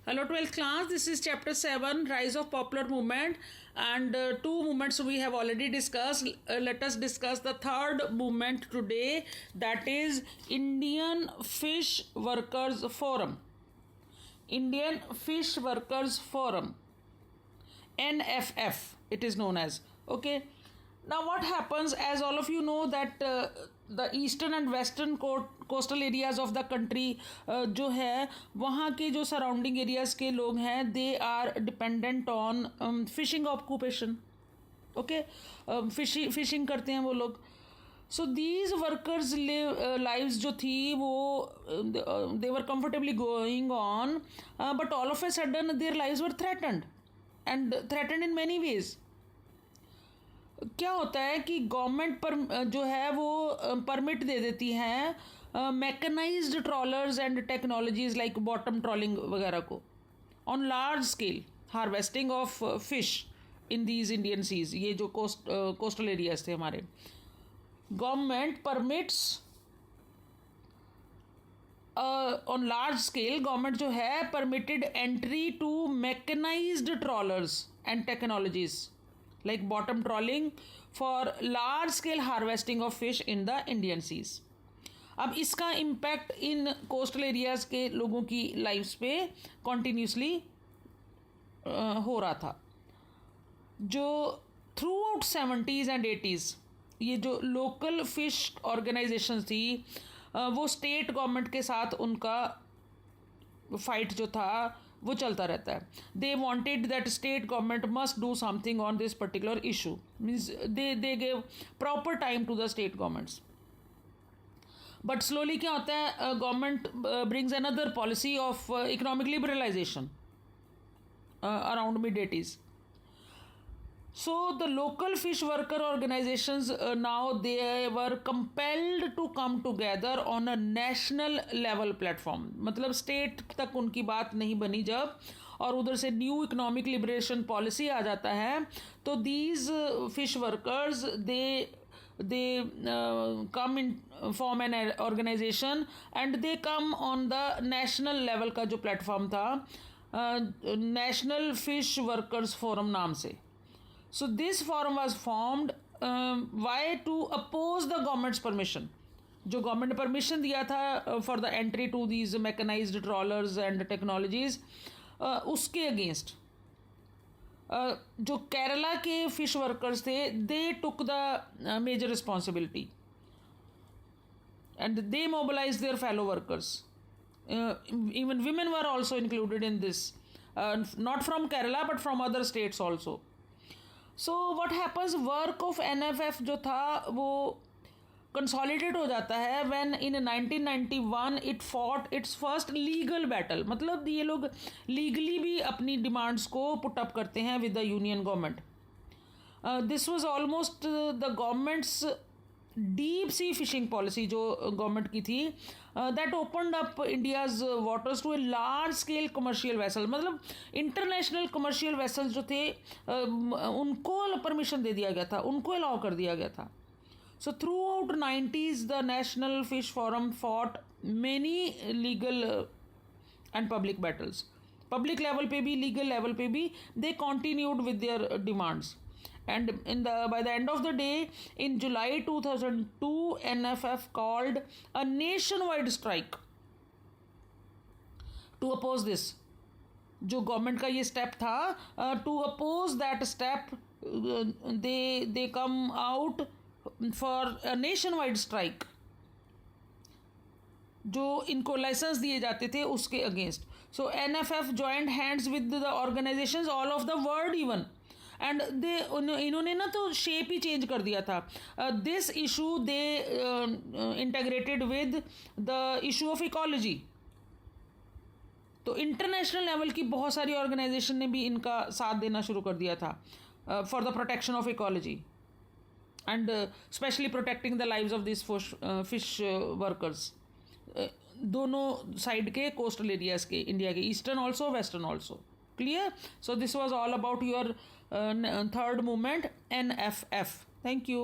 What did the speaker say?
Hello 12th class, this is chapter 7, Rise of Popular Movement, and two movements we have already discussed. Let us discuss the third movement today, that is Indian Fish Workers Forum. Indian Fish Workers Forum, NFF it is known as. Okay, now what happens, as all of you know that the eastern and western coastal areas of the country जो है वहाँ के जो surrounding areas के लोग हैं, they are dependent on fishing occupation. Okay, fishing करते हैं वो लोग. So these workers lives जो थी वो they were comfortably going on, but all of a sudden their lives were threatened, and threatened in many ways. क्या होता है कि गवर्नमेंट पर जो है वो परमिट दे देती हैं mechanized trawlers and technologies like bottom trawling वगैरह को on large scale harvesting of fish in these Indian seas. ये जो कोस्टल एरियाज थे हमारे, government permits on large scale, government जो है permitted entry to mechanized trawlers and technologies like bottom trawling for large scale harvesting of fish in the Indian seas. अब इसका impact in coastal areas के लोगों की lives पे continuously हो रहा था. जो through out 70s and 80s ये जो लोकल फिश ऑर्गेनाइजेशन थी वो स्टेट गवर्नमेंट के साथ उनका फाइट जो था वो चलता रहता है. They wanted that state government must do something on this particular issue. Means they gave proper time to the state governments. But slowly क्या होता है, government brings another policy of economic liberalization around mid 80s. So the local fish worker organizations now they were compelled to come together on a national level platform. मतलब state तक उनकी बात नहीं बनी जब, और उधर से न्यू इकोनॉमिक लिबरेशन पॉलिसी आ जाता है, तो these fish workers they come in form an organization and they come on the national level का जो प्लेटफॉर्म था नेशनल फिश वर्कर्स फोरम नाम से. So this forum was formed why to oppose the government's permission. जो government ने permission दिया था for the entry to these mechanised trawlers and technologies, उसके अगेंस्ट जो केरला के फिश वर्कर्स थे they took the major responsibility and they mobilise their fellow workers. Even women were also included in this, not from Kerala but from other states also. So what happens, work of NFF जो था वो consolidate हो जाता है when in 1991 it fought it's first legal battle. मतलब ये लोग legally भी अपनी डिमांड्स को पुट अप करते हैं with the union government. This was almost the governments deep sea fishing policy जो गवर्नमेंट की थी that opened up India's waters to a large scale commercial vessel. मतलब इंटरनेशनल कमर्शियल वेसल्स जो थे उनको परमिशन दे दिया गया था, उनको अलाउ कर दिया गया था. So throughout 90s the national fish forum fought many legal and public battles. Public level पे भी लीगल लेवल पे भी they continued with their demands. And by the end of the day, in July 2002, NFF called a nationwide strike to oppose this. जो government का ये step था, to oppose that step, they come out for a nationwide strike. जो इनको licence दिए जाते थे उसके against. So NFF joined hands with the organizations all of the world even. And इन्होंने ना तो शेप ही चेंज कर दिया था. This issue they integrated with the issue of ecology. तो इंटरनेशनल लेवल की बहुत सारी ऑर्गेनाइजेशन ने भी इनका साथ देना शुरू कर दिया था for the protection of ecology and specially protecting the lives of this fish workers. दोनों साइड के कोस्टल एरियाज के, इंडिया के, eastern also western also. Clear? So this was all about your third movement, NFF. Thank you.